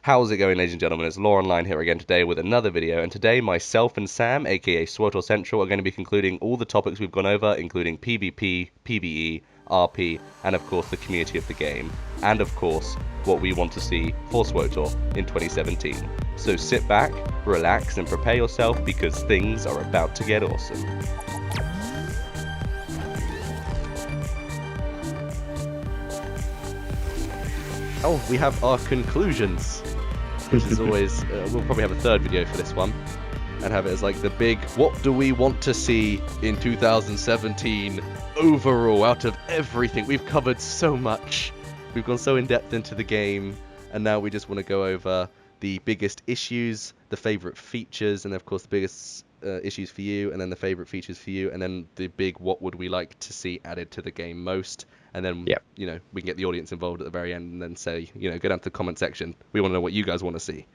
How's it going, ladies and gentlemen? It's LorOnline here again today with another video, and today myself and Sam, aka SWTORCentral, are going to be concluding all the topics we've gone over, including PvP, PvE, RP, and of course the community of the game, and of course what we want to see for SWTOR in 2017. So sit back, relax, and prepare yourself because things are about to get awesome. Oh, we have our conclusions, which is always, we'll probably have a third video for this one, and have it as like the big, what do we want to see in 2017 overall out of everything. We've covered so much, we've gone so in depth into the game, and now we just want to go over the biggest issues, the favorite features, and of course the biggest issues for you, and then the favorite features for you, and then the big what would we like to see added to the game most. And then, you know, we can get the audience involved at the very end and then say, you know, go down to the comment section. We want to know what you guys want to see.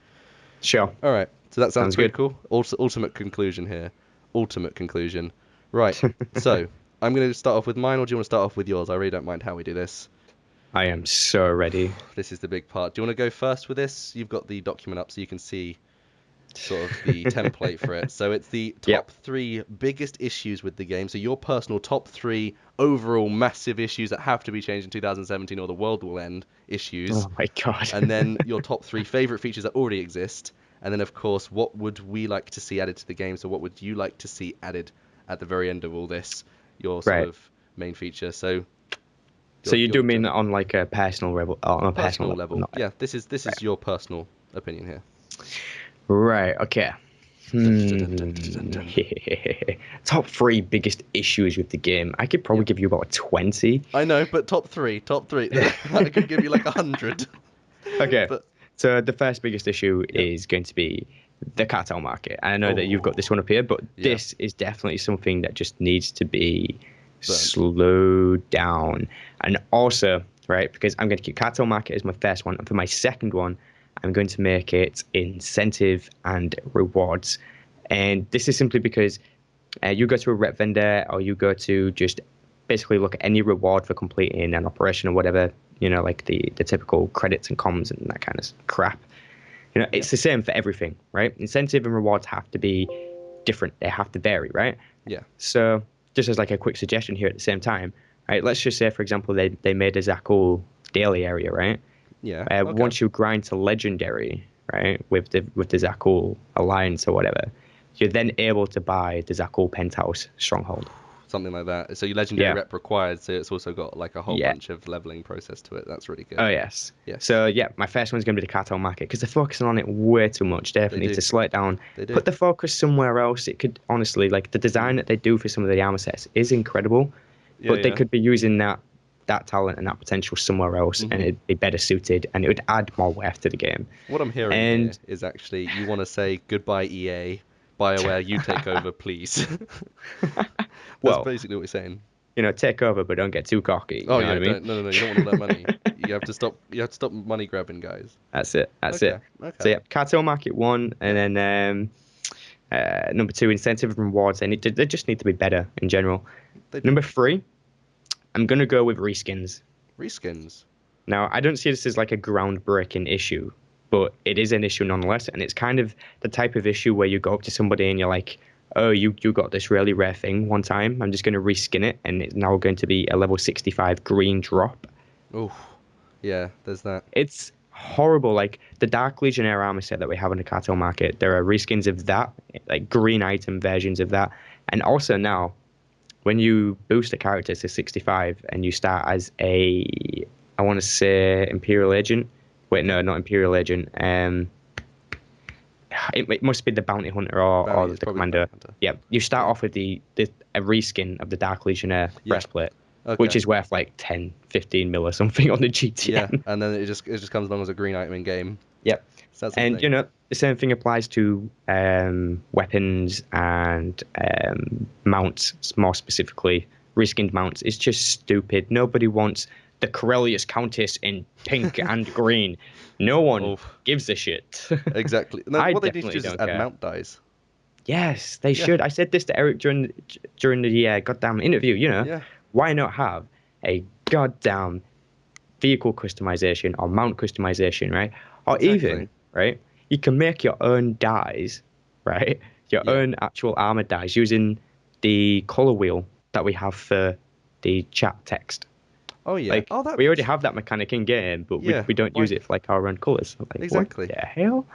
Sure. All right. So that sounds pretty good. cool. Ultimate conclusion here. Ultimate conclusion. Right. So I'm going to start off with mine, or do you want to start off with yours? I really don't mind how we do this. I am so ready. This is the big part. Do you want to go first with this? You've got the document up so you can see sort of the template for it. So it's the top three biggest issues with the game. So your personal top three overall massive issues that have to be changed in 2017 or the world will end issues. Oh my god. And then your top three favorite features that already exist. And then of course, what would we like to see added to the game? So what would you like to see added at the very end of all this? Your sort of main feature. So you do mean on like a personal level? On a personal level. Yeah, this is your personal opinion here. Right, okay. Top three biggest issues with the game. I could probably give you about 20. I know, but top three. I could give you like 100. Okay, so the first biggest issue is going to be the cartel market. I know that you've got this one up here, but this is definitely something that just needs to be slowed down. And also, right, because I'm going to keep cartel market as my first one, and for my second one, I'm going to make it incentive and rewards. And this is simply because you go to a rep vendor, or you go to just basically look at any reward for completing an operation or whatever, you know, like the typical credits and comms and that kind of crap. You know, it's the same for everything, right? Incentive and rewards have to be different. They have to vary, right? Yeah. So just as like a quick suggestion here at the same time, right? Let's just say, for example, they made a Zakul daily area, right? Yeah. Once you grind to legendary, right, with the Zakul alliance or whatever, you're then able to buy the Zakul penthouse stronghold. Something like that. So your legendary rep required, so it's also got like a whole bunch of leveling process to it. That's really good. Oh yes. So my first one's going to be the cartel market because they're focusing on it way too much. They definitely need to slow it down. Put the focus somewhere else. It could honestly, like the design that they do for some of the armor sets is incredible, but they could be using that talent and that potential somewhere else, and it'd be better suited, and it would add more worth to the game. What I'm hearing here is actually you want to say goodbye EA, BioWare, you take over, please. That's basically what you're saying. You know, take over, but don't get too cocky. Oh yeah, no, you don't want all that money. You have to stop money grabbing, guys. That's it. Okay. So cartel market 1, and then number 2, incentive and rewards. They just need to be better in general. Number 3. I'm going to go with reskins. Reskins? Now, I don't see this as like a groundbreaking issue, but it is an issue nonetheless. And it's kind of the type of issue where you go up to somebody and you're like, oh, you got this really rare thing one time. I'm just going to reskin it. And it's now going to be a level 65 green drop. Oh, yeah, there's that. It's horrible. Like the Dark Legionnaire armor set that we have on the cartel market, there are reskins of that, like green item versions of that. And also now, when you boost a character to 65 and you start as I want to say Imperial Agent. Wait, no, not Imperial Agent. It must be the Bounty Hunter or the Commander. Yeah, you start off with a reskin of the Dark Legionnaire breastplate, which is worth like 10, 15 mil or something on the GTN. Yeah, and then it just comes along as a green item in game. Yep. And, you know, the same thing applies to weapons and mounts, more specifically. Reskinned mounts. It's just stupid. Nobody wants the Corellius Countess in pink and green. No one gives a shit. Exactly. No, what they need to do is just add mount dies. Yes, they should. I said this to Eric during the goddamn interview, you know. Why not have a goddamn vehicle customization or mount customization, right? Or even right? You can make your own dyes, right? Your Yeah. own actual armor dyes using the color wheel that we have for the chat text. Oh yeah. Like Oh, we already that's have that mechanic in game, but yeah. we don't use Why? it for like our own colors. So, like what Exactly. the hell?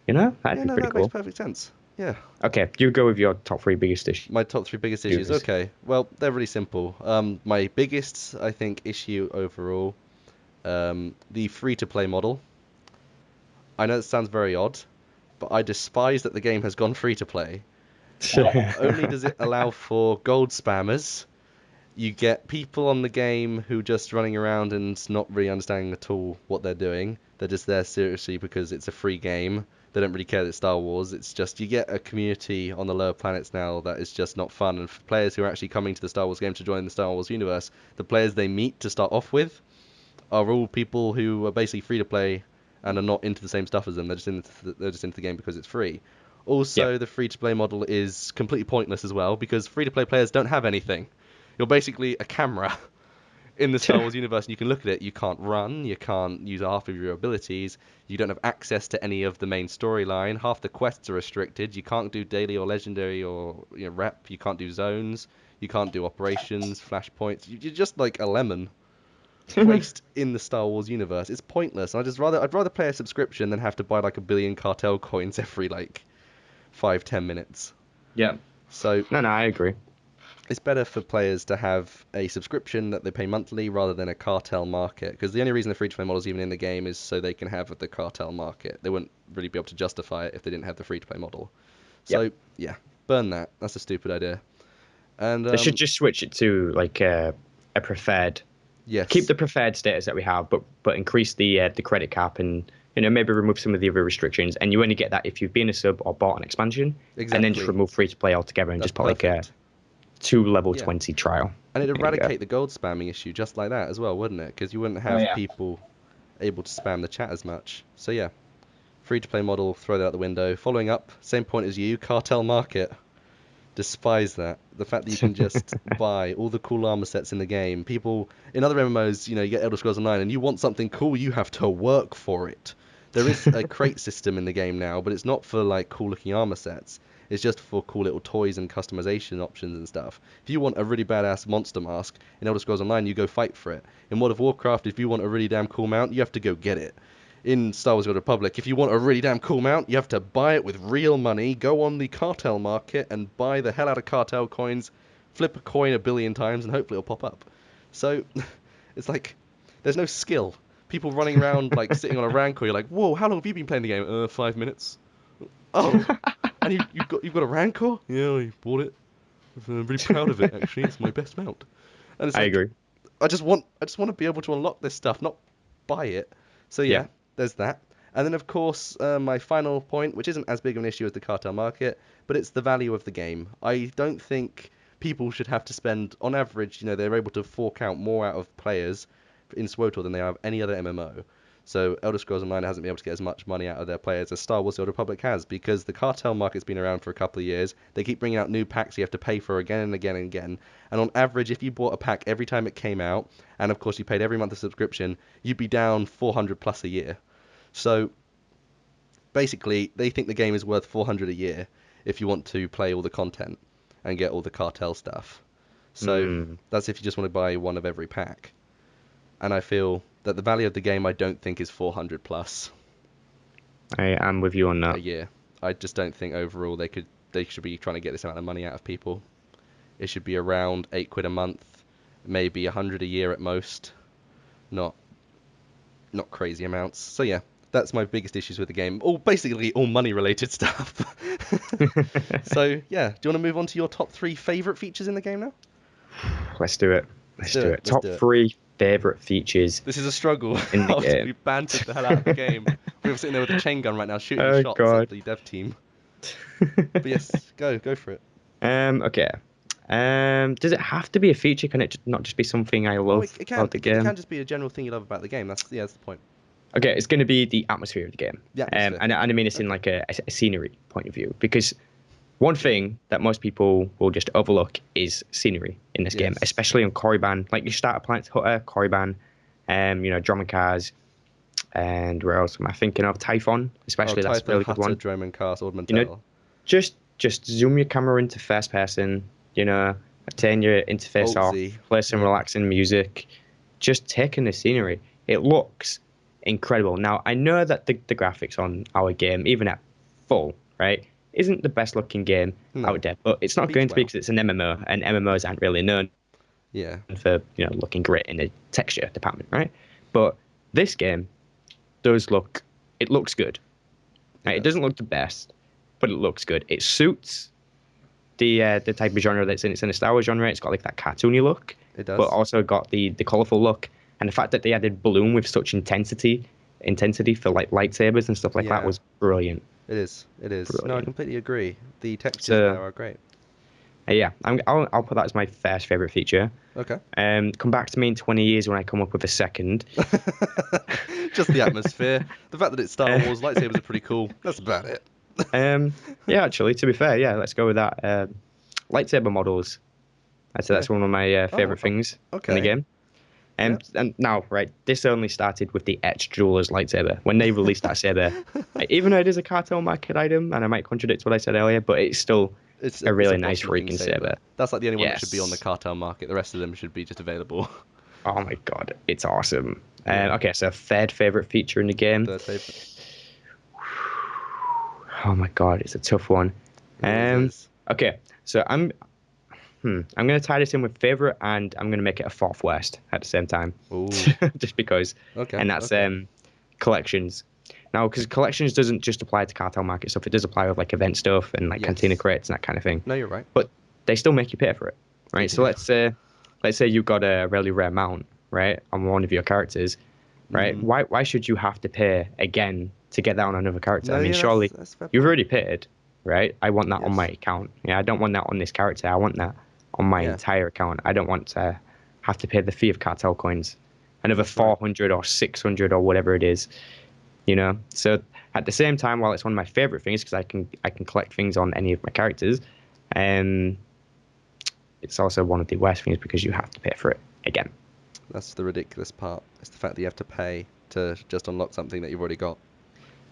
You know, that'd Yeah. be No, pretty that makes cool. perfect sense. Yeah. Okay, you go with your top three biggest issues. My top three biggest issues. Okay. Well, they're really simple. My biggest, I think, issue overall, the free-to-play model. I know it sounds very odd, but I despise that the game has gone free-to-play. Not only does it allow for gold spammers, you get people on the game who just running around and not really understanding at all what they're doing. They're just there seriously because it's a free game. They don't really care that it's Star Wars. It's just you get a community on the lower planets now that is just not fun. And for players who are actually coming to the Star Wars game to join the Star Wars universe, the players they meet to start off with are all people who are basically free to play and are not into the same stuff as them. They're just into the game because it's free. Yep. Also, the free to play model is completely pointless as well because free to play players don't have anything. You're basically a camera in the Star Wars universe, and you can look at it. You can't run, you can't use half of your abilities, you don't have access to any of the main storyline. Half the quests are restricted. You can't do daily or legendary or rep. You can't do zones. You can't do operations, flashpoints. You're just like a lemon placed in the Star Wars universe. It's pointless. I'd rather play a subscription than have to buy like a billion cartel coins every like 5-10 minutes. Yeah. So No, I agree. it's better for players to have a subscription that they pay monthly rather than a cartel market. Because the only reason the free-to-play model is even in the game is so they can have the cartel market. They wouldn't really be able to justify it if they didn't have the free-to-play model. Yep. So yeah, burn that. That's a stupid idea. And They should just switch it to like a preferred. Keep yes, the preferred status that we have, but increase the credit cap and maybe remove some of the other restrictions. And you only get that if you've been a sub or bought an expansion, and then just exactly. remove free to play altogether and That's just put like a perfect. 2 level Yeah. 20 trial. And it'd There you go. eradicate the gold spamming issue just like that as well, wouldn't it? Because you wouldn't Oh have yeah. people able to spam the chat as much. So yeah, free-to-play model, throw that out the window. Following up, same point as you, Cartel Market. Despise that. The fact that you can just buy all the cool armor sets in the game. People in other MMOs, you get Elder Scrolls Online, and you want something cool, you have to work for it. There is a crate system in the game now, but it's not for like cool-looking armor sets. It's just for cool little toys and customization options and stuff. If you want a really badass monster mask in Elder Scrolls Online, you go fight for it. In World of Warcraft, if you want a really damn cool mount, you have to go get it. In Star Wars: The Old Republic, if you want a really damn cool mount, you have to buy it with real money, go on the cartel market and buy the hell out of cartel coins, flip a coin a billion times, and hopefully it'll pop up. So, it's like, there's no skill. People running around, like, sitting on a Rancor, you're like, whoa, how long have you been playing the game? 5 minutes. Oh, and you've got a Rancor? Yeah, I bought it. I'm really proud of it, actually. It's my best mount. And it's I like, agree. I just want to be able to unlock this stuff, not buy it. So Yeah. yeah, there's that. And then of course, my final point, which isn't as big of an issue as the cartel market, but it's the value of the game. I don't think people should have to spend, on average, they're able to fork out more out of players in SWTOR than they have any other MMO. So Elder Scrolls Online hasn't been able to get as much money out of their players as Star Wars: The Old Republic has, because the cartel market's been around for a couple of years. They keep bringing out new packs you have to pay for again and again and again. And on average, if you bought a pack every time it came out, and of course you paid every month a subscription, you'd be down 400 plus a year. So basically, they think the game is worth 400 a year if you want to play all the content and get all the cartel stuff. So Mm, that's if you just want to buy one of every pack. And I feel that the value of the game I don't think is 400 plus I am with you on a that. year. I just don't think overall they should be trying to get this amount of money out of people. It should be around £8 a month, maybe 100 a year at most. Not crazy amounts. So yeah, that's my biggest issues with the game. Basically all money related stuff. So yeah, do you want to move on to your top 3 favorite features in the game now? Let's do it. Let's do it. Let's Top do it. 3 favorite features This is a struggle in the after game. we bantered the hell out of the game. We're sitting there with a chain gun right now shooting Oh shots at god. the dev team. But yes, go for it. Okay. Does it have to be a feature? Can it not just be something I Oh, love it can. about the It game? can just be a general thing you love about the game. That's the point. Okay, it's going to be the atmosphere of the game. The atmosphere. And I mean it's in like a scenery point of view, because one thing that most people will just overlook is scenery in this game, Yes. especially on Korriban. Like you start a Planet Hutter, Korriban, Drummond Cars, and where else am I thinking of? Typhon, Oh, especially, that's a Typhon, really good Hutter, one. Drome, and Cast, You know, Augmentel. just zoom your camera into first person, turn your interface Alt off, Z. play some Yeah. relaxing music, just take in the scenery. It looks incredible. Now, I know that the graphics on our game, even at full, right, isn't the best looking game No. out there, but it's not Beats going to be WoW. because it's an MMO, and MMOs aren't really known Yeah. for, looking great in the texture department, right? But this game does look, it looks good. Right? It doesn't look the best, but it looks good. It suits the type of genre that's in. It's in a Star Wars genre. It's got like that cartoony look, It but does. also got the colorful look, and the fact that they added bloom with such intensity for like lightsabers and stuff like that Yeah. was brilliant. It is. It is. No, I Brilliant. completely agree. The textures So there are great. yeah, I'll put that as my first favorite feature. Okay. Come back to me in 20 years when I come up with a second. Just the atmosphere. The fact that it's Star Uh, Wars, lightsabers are pretty cool. That's about it. yeah, actually, to be fair, yeah, let's go with that. Lightsaber models. I'd say Yeah. that's one of my Oh, favorite things in the okay. game. Yeah. And now, right, this only started with the Etched Jewelers lightsaber. When they released that saber, even though it is a Cartel Market item, and I might contradict what I said earlier, but it's still a It's really a nice boss-looking freaking saber. That's like the only one that should be on the Yes. Cartel Market. The rest of them should be just available. Oh my god, it's awesome. Yeah. Okay, so third favorite feature in the game. Third favorite. Oh my god, it's a tough one. It always is. Okay, so I'm gonna tie this in with favorite, and I'm gonna make it a fourth worst at the same time, Ooh. just because. Okay. And that's Okay. collections. Now, because collections doesn't just apply to Cartel Market stuff; it does apply with like event stuff and like Cantina Yes. crates and that kind of thing. No, you're right. But they still make you pay for it, They right? So do. let's say you got a really rare mount, right, on one of your characters, right? Mm. Why should you have to pay again to get that on another character? No, I mean, yeah, surely that's a fair you've point. already paid, right? I want that on my Yes. account. Yeah, I don't want that on this character. I want that on my Yeah. entire account. I don't want to have to pay the fee of cartel coins, another That's right. 400 or 600 or whatever it is. So at the same time, while it's one of my favorite things because I can collect things on any of my characters, um, it's also one of the worst things because you have to pay for it again. That's the ridiculous part. It's the fact that you have to pay to just unlock something that you've already got.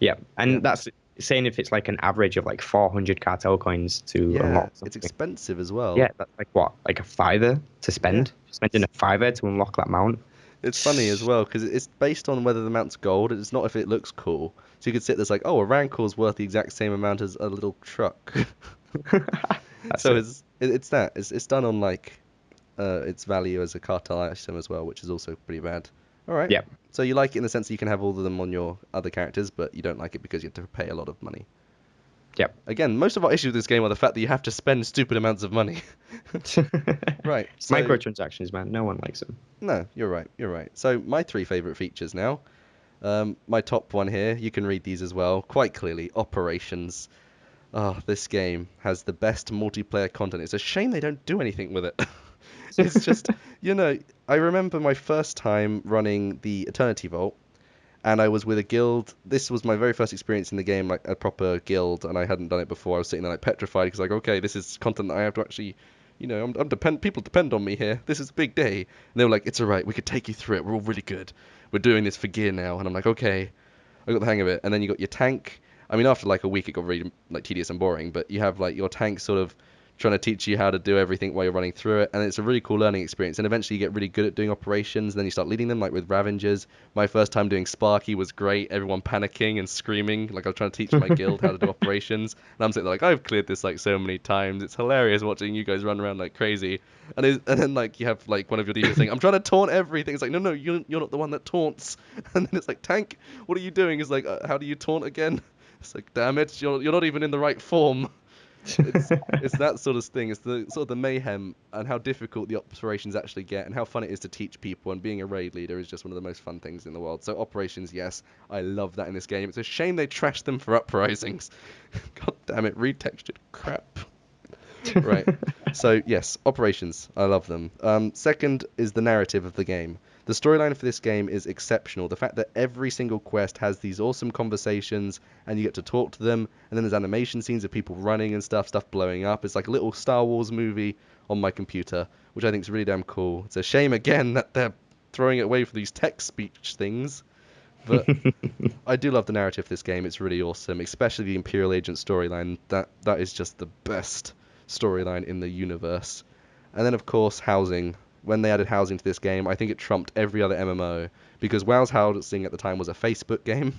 Yeah, and Yeah. that's saying if it's like an average of like 400 cartel coins to Yeah. unlock It's something. expensive as well. Yeah, that's like what, like a fiver to Yeah. spend? Spending a fiver to unlock that mount. It's funny as well because it's based on whether the mount's gold. It's not if it looks cool. So you could sit there's like, oh, a Rancor's worth the exact same amount as a little truck. That's So it. it's that. It's done on like its value as a cartel item as well, which is also pretty bad. All right. Yeah, So you like it in the sense that you can have all of them on your other characters, but you don't like it because you have to pay a lot of money. yeah. Again, most of our issues with this game are the fact that you have to spend stupid amounts of money. Right. So Microtransactions, man. No one likes them. no, you're right. You're right. So my three favorite features now. My top one here, you can read these as well, quite clearly. Operations. Oh, this game has the best multiplayer content. It's a shame they don't do anything with it. It's just, I remember my first time running the Eternity Vault, and I was with a guild. This was my very first experience in the game, like a proper guild, and I hadn't done it before. I was sitting there like petrified because like, okay, this is content that I have to actually, people depend on me here. This is a big day. And they were like, it's all right, we could take you through it. We're all really good. We're doing this for gear now. And I'm like, okay, I got the hang of it. And then you got your tank. I mean, after like a week, it got really like tedious and boring. But you have like your tank sort of trying to teach you how to do everything while you're running through it, and it's a really cool learning experience. And eventually, you get really good at doing operations. And then you start leading them, like with Ravengers. My first time doing Sparky was great. Everyone panicking and screaming, like I was trying to teach my guild how to do operations. And I'm sitting there like, I've cleared this like so many times. It's hilarious watching you guys run around like crazy. And then like you have like one of your DJs saying, I'm trying to taunt everything. It's like, no, you're not the one that taunts. And then it's like, Tank, what are you doing? It's like, how do you taunt again? It's like, damn it, you're not even in the right form. It's that sort of thing. It's the sort of the mayhem and how difficult the operations actually get and how fun it is to teach people. And being a raid leader is just one of the most fun things in the world. So operations, yes, I love that in this game. It's a shame they trashed them for uprisings. God damn it, retextured crap. Right. So yes, operations, I love them. Second is the narrative of the game. The storyline for this game is exceptional. The fact that every single quest has these awesome conversations and you get to talk to them, and then there's animation scenes of people running and stuff blowing up. It's like a little Star Wars movie on my computer, which I think is really damn cool. It's a shame again that they're throwing it away for these text speech things, But I do love the narrative of this game. It's really awesome, especially the Imperial Agent storyline. That is just the best storyline in the universe. And then, of course, housing. When they added housing to this game, I think it trumped every other MMO, because WoW's housing at the time was a Facebook game.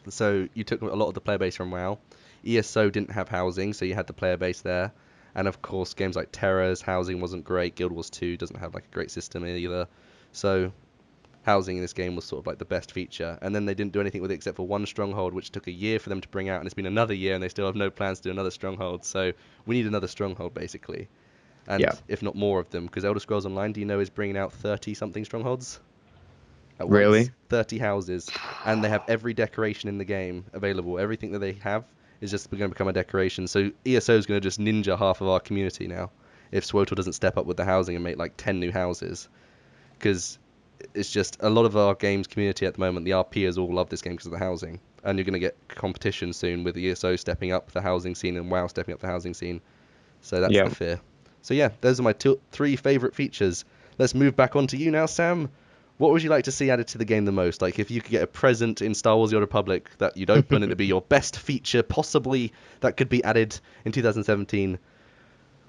So you took a lot of the player base from WoW. ESO didn't have housing, so you had the player base there. And of course, games like Terra's housing wasn't great. Guild Wars 2 doesn't have like a great system either. So housing in this game was sort of like the best feature. And then they didn't do anything with it except for one stronghold, which took a year for them to bring out, and it's been another year, and they still have no plans to do another stronghold. So we need another stronghold, basically. And if not more of them, because Elder Scrolls Online, do you know, is bringing out 30-something strongholds? At once. Really? 30 houses. And they have every decoration in the game available. Everything that they have is just going to become a decoration. So ESO is going to just ninja half of our community now, if SWTOR doesn't step up with the housing and make like 10 new houses. Because it's just a lot of our games community at the moment, the RPers all love this game because of the housing. And you're going to get competition soon with ESO stepping up the housing scene and WoW stepping up the housing scene. So that's the fear. So yeah, those are my three favourite features. Let's move back on to you now, Sam. What would you like to see added to the game the most? Like, if you could get a present in Star Wars: The Old Republic that you'd open and it'd be your best feature possibly that could be added in 2017,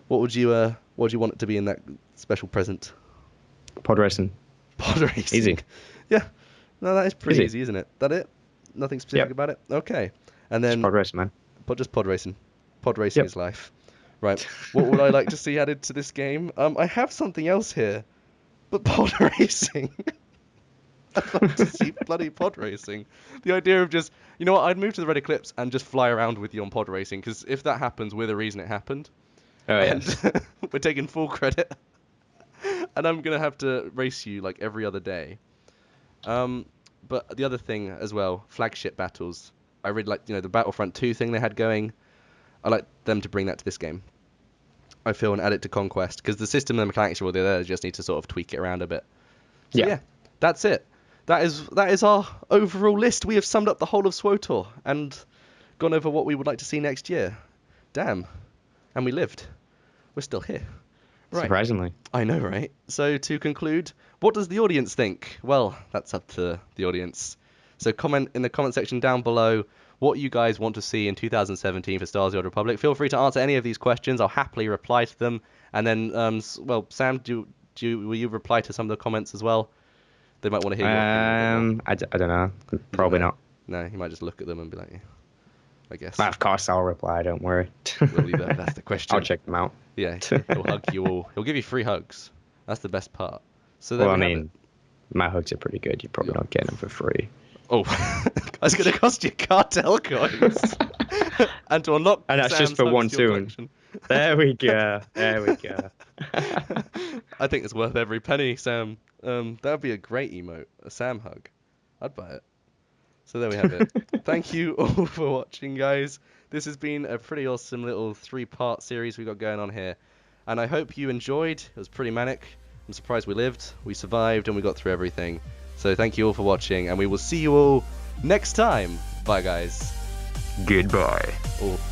what would you want it to be in that special present? Pod racing. Pod racing. Easy. Yeah. No, that is pretty easy, isn't it? That it? Nothing specific about it? Okay. And then... Just pod racing, man. Just pod racing. Pod racing is life. Right. What would I like to see added to this game? I have something else here, but pod racing. I'd love to see bloody pod racing. The idea of just, you know what, I'd move to the Red Eclipse and just fly around with you on pod racing, because if that happens, we're the reason it happened. Oh, yes. And we're taking full credit. And I'm going to have to race you like every other day. But the other thing as well, flagship battles. I really like, the Battlefront 2 thing they had going. I like them to bring that to this game, I feel, and add it to Conquest, because the system and the mechanics are all there. They just need to sort of tweak it around a bit. So yeah, that's it. That is our overall list. We have summed up the whole of SWTOR and gone over what we would like to see next year. Damn. And we lived. We're still here. Right. Surprisingly. I know, right? So to conclude, what does the audience think? Well, that's up to the audience. So comment in the comment section down below what you guys want to see in 2017 for Star Wars: The Old Republic. Feel free to answer any of these questions. I'll happily reply to them. And then, Sam, will you reply to some of the comments as well? They might want to hear your opinion. I don't know. Probably not. No, you might just look at them and be like, I guess. Of course I'll reply, don't worry. That's the question. I'll check them out. Yeah, he'll hug you all. He'll give you free hugs. That's the best part. So well, I mean, my hugs are pretty good. You're probably not getting them for free. Oh, that's going to cost you cartel coins. And to unlock and that's Sam's just for one tune. There we go. There we go. I think it's worth every penny, Sam. That would be a great emote, a Sam hug. I'd buy it. So there we have it. Thank you all for watching, guys. This has been a pretty awesome little 3-part series we got going on here. And I hope you enjoyed. It was pretty manic. I'm surprised we lived, we survived, and we got through everything. So thank you all for watching, and we will see you all next time. Bye, guys. Goodbye. Oh.